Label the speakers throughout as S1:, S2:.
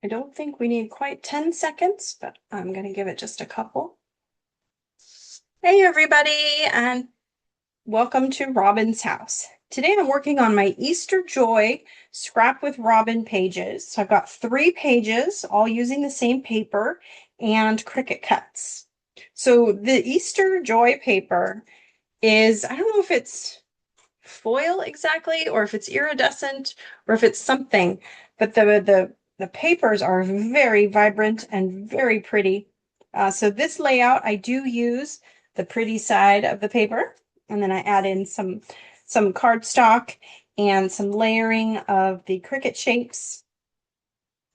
S1: I don't think we need quite 10 seconds, but I'm going to give it just a couple. Hey everybody, and welcome to Robin's house. Today I'm working on my Easter Joy Scrap with Robin pages. So I've got 3 pages, all using the same paper and Cricut cuts. So the Easter Joy paper is, I don't know if it's foil exactly, or if it's iridescent, or if it's something, but the papers are very vibrant and very pretty. So this layout, I do use the pretty side of the paper, and then I add in some cardstock and some layering of the Cricut shapes.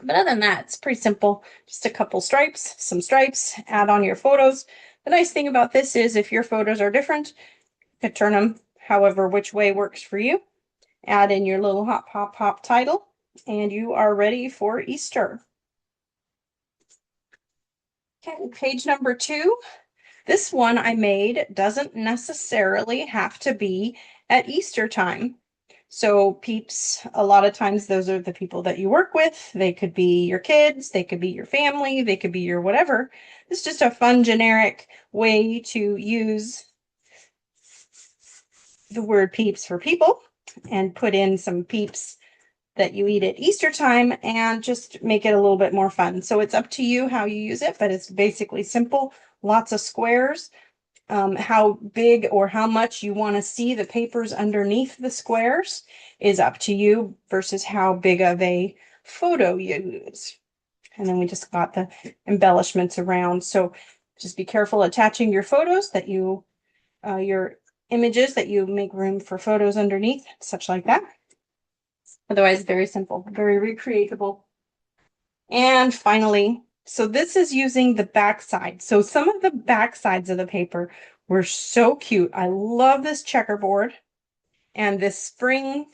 S1: But other than that, it's pretty simple. Just a couple stripes, some stripes, add on your photos. The nice thing about this is if your photos are different, you can turn them however which way works for you. Add in your little hop, hop, hop title, and you are ready for Easter. Okay, page number 2. This one I made doesn't necessarily have to be at Easter time. So peeps, a lot of times those are the people that you work with. They could be your kids, they could be your family, they could be your whatever. It's just a fun generic way to use the word peeps for people and put in some peeps that you eat at Easter time and just make it a little bit more fun. So it's up to you how you use it, but it's basically simple, lots of squares. How big or how much you want to see the papers underneath the squares is up to you versus how big of a photo you use. And then we just got the embellishments around. So just be careful attaching your photos that you, your images that you make room for photos underneath, such like that. Otherwise, very simple, very recreatable. And finally, so this is using the back side. So some of the back sides of the paper were so cute. I love this checkerboard and this spring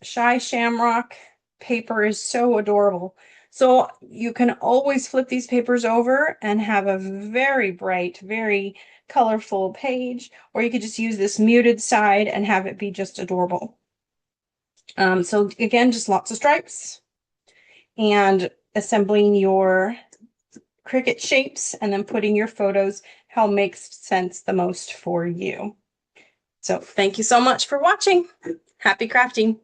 S1: shy shamrock paper is so adorable. So you can always flip these papers over and have a very bright, very colorful page, or you could just use this muted side and have it be just adorable. So again, just lots of stripes and assembling your Cricut shapes and then putting your photos how makes sense the most for you. So thank you so much for watching. Happy crafting.